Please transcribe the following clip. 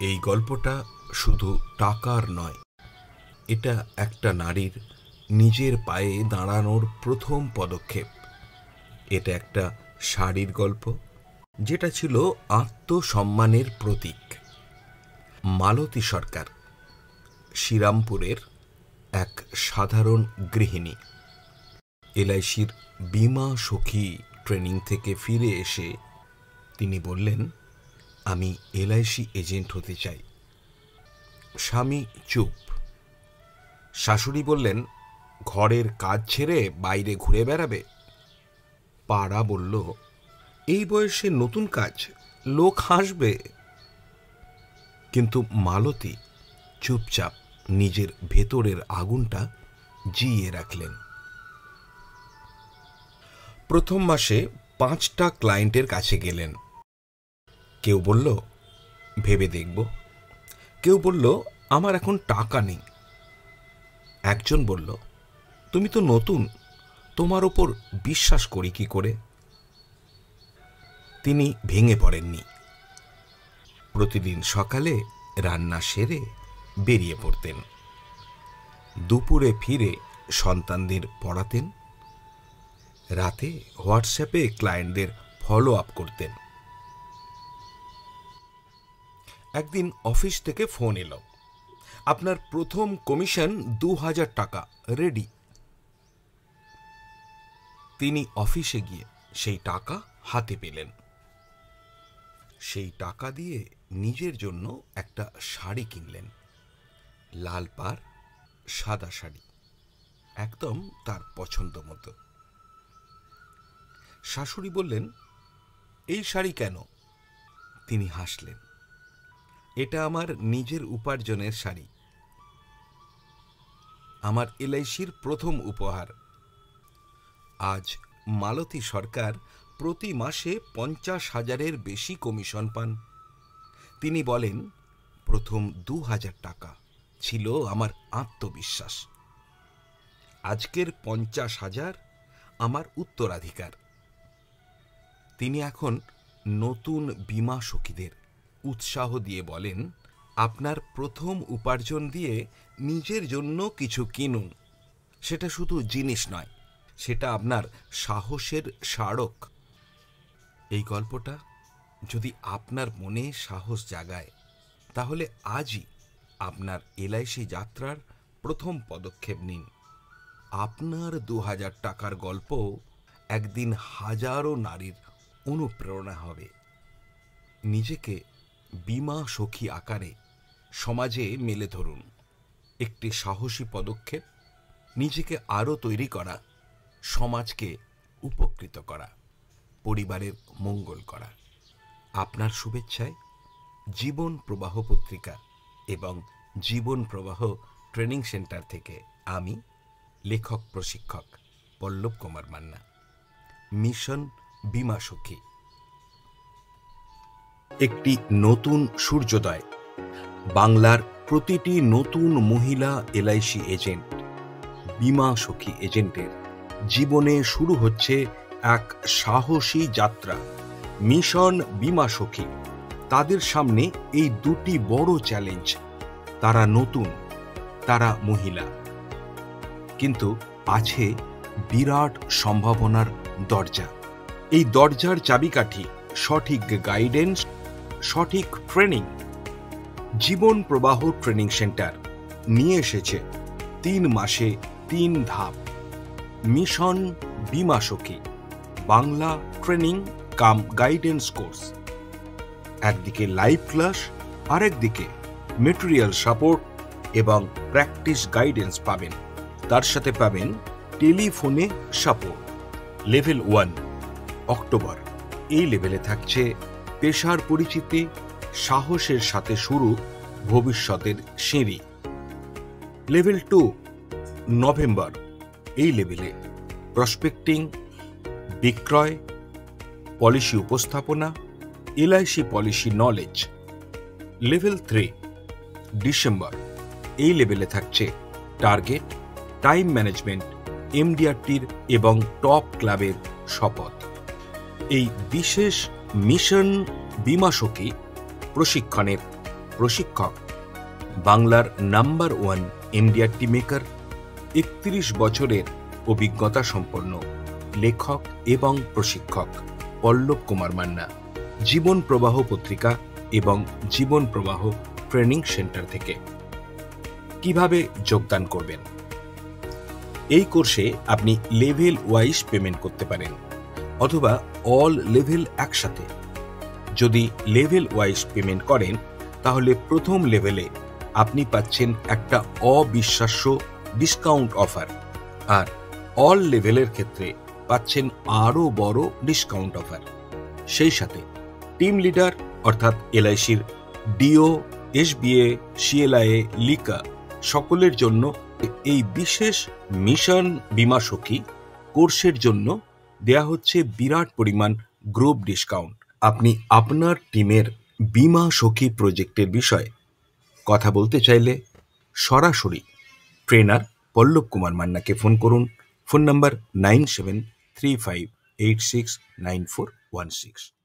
এই গল্পটা শুধু টাকার নয়, এটা একটা নারীর নিজের পায়ে দাঁড়ানোর প্রথম পদক্ষেপ। এটা একটা শাড়ির গল্প, যেটা ছিল আত্মসম্মানের প্রতীক। মালতী সরকার শ্রীরামপুরের এক সাধারণ গৃহিণী। এলআইসির বীমা সখী ট্রেনিং থেকে ফিরে এসে তিনি বললেন, আমি এলআইসি এজেন্ট হতে চাই। স্বামী চুপ। শাশুড়ি বললেন, ঘরের কাজ ছেড়ে বাইরে ঘুরে বেড়াবে? পাড়া বলল, এই বয়সে নতুন কাজ, লোক হাসবে। কিন্তু মালতী চুপচাপ নিজের ভেতরের আগুনটা জিইয়ে রাখলেন। প্রথম মাসে 5টা ক্লায়েন্টের কাছে গেলেন। কেউ বলল, ভেবে দেখব। কেউ বলল, আমার এখন টাকা নেই। একজন বলল, তুমি তো নতুন, তোমার ওপর বিশ্বাস করি কি করে? তিনি ভেঙে পড়েননি। প্রতিদিন সকালে রান্না সেরে বেরিয়ে পড়তেন। দুপুরে ফিরে সন্তানদের পড়াতেন। রাতে হোয়াটসঅ্যাপে ক্লায়েন্টদের ফলো আপ করতেন। একদিন অফিস থেকে ফোন এলো, আপনার প্রথম কমিশন 2000 টাকা রেডি। তিনি অফিসে গিয়ে সেই টাকা হাতে পেলেন। সেই টাকা দিয়ে নিজের জন্য একটা শাড়ি কিনলেন। লাল পাড়, সাদা শাড়ি, একদম তার পছন্দ মতো। শাশুড়ি বললেন, এই শাড়ি কেন? তিনি হাসলেন, এটা আমার নিজের উপার্জনের শাড়ি, আমার এলআইসির প্রথম উপহার। আজ মালতী সরকার প্রতি মাসে 50,000-এর বেশি কমিশন পান। তিনি বলেন, প্রথম 2000 টাকা ছিল আমার আত্মবিশ্বাস, আজকের 50,000 আমার উত্তরাধিকার। তিনি এখন নতুন বীমা সখীদের উৎসাহ দিয়ে বলেন, আপনার প্রথম উপার্জন দিয়ে নিজের জন্য কিছু কিনুন। সেটা শুধু জিনিস নয়, সেটা আপনার সাহসের স্মারক। এই গল্পটা যদি আপনার মনে সাহস জাগায়, তাহলে আজই আপনার এলআইসি যাত্রার প্রথম পদক্ষেপ নিন। আপনার 2000 টাকার গল্প একদিন হাজারো নারীর অনুপ্রেরণা হবে। নিজেকে বীমা সখী আকারে সমাজে মেলে ধরুন। একটি সাহসী পদক্ষেপ, নিজেকে আরও তৈরি করা, সমাজকে উপকৃত করা, পরিবারের মঙ্গল করা। আপনার শুভেচ্ছায় জীবন প্রবাহ পত্রিকা এবং জীবন প্রবাহ ট্রেনিং সেন্টার থেকে আমি লেখক প্রশিক্ষক পল্লব কুমার মান্না। মিশন বীমা সখী। একটি নতুন সূর্যোদয়। বাংলার প্রতিটি নতুন মহিলা এলআইসি এজেন্ট, বীমা সখী এজেন্টের জীবনে শুরু হচ্ছে এক সাহসী যাত্রা। মিশন বীমা সখী। তাদের সামনে এই দুটি বড় চ্যালেঞ্জ। তারা নতুন, তারা মহিলা, কিন্তু আছে বিরাট সম্ভাবনার দরজা। এই দরজার চাবিকাঠি সঠিক গাইডেন্স, সঠিক ট্রেনিং। জীবন প্রবাহ ট্রেনিং সেন্টার নিয়ে এসেছে 3 মাসে 3 ধাপ। মিশন বীমা সখী বাংলা ট্রেনিং কাম গাইডেন্স কোর্স। একদিকে লাইভ ক্লাস, আরেকদিকে মেটেরিয়াল সাপোর্ট এবং প্র্যাকটিস গাইডেন্স পাবেন। তার সাথে পাবেন টেলিফোনে সাপোর্ট। Level 1 October. এই লেভেলে থাকছে পেশার পরিচিতি, সাহসের সাথে শুরু ভবিষ্যতের সিঁড়ি। Level 2 November. এই লেভেলে প্রসপেক্টিং, বিক্রয়, পলিসি উপস্থাপনা, LIC policy knowledge. Level 3 December. এই লেভেলে থাকছে টার্গেট, টাইম ম্যানেজমেন্ট, এমডিআরটির এবং টপ ক্লাবের শপথ। এই বিশেষ মিশন বীমা সখী প্রশিক্ষণের প্রশিক্ষক, বাংলার নাম্বার 1 এমডিআরটি মেকার, 31 বছরের অভিজ্ঞতা সম্পন্ন লেখক এবং প্রশিক্ষক পল্লব কুমার মান্না, জীবন প্রবাহ পত্রিকা এবং জীবন প্রবাহ ট্রেনিং সেন্টার থেকে। কিভাবে যোগদান করবেন? এই কোর্সে আপনি লেভেল ওয়াইজ পেমেন্ট করতে পারেন অথবা অল লেভেল একসাথে। যদি লেভেল ওয়াইজ পেমেন্ট করেন তাহলে প্রথম লেভেলে আপনি পাচ্ছেন একটা অবিশ্বাস্য ডিসকাউন্ট অফার, আর অল লেভেলের ক্ষেত্রে পাচ্ছেন আরও বড় ডিসকাউন্ট অফার। সেই সাথে টিম লিডার অর্থাৎ এলআইসির ডিও, এসবিএ, সিএলআইএ, লিকা সকলের জন্য এই বিশেষ মিশন বীমা সখী কোর্সের জন্য দেয়া হচ্ছে বিরাট পরিমাণ গ্রুপ ডিসকাউন্ট। আপনি আপনার টিমের বীমা সখী প্রজেক্টের বিষয়ে কথা বলতে চাইলে সরাসরি ট্রেনার পল্লব কুমার মান্নাকে ফোন করুন। Phone number 9735869416।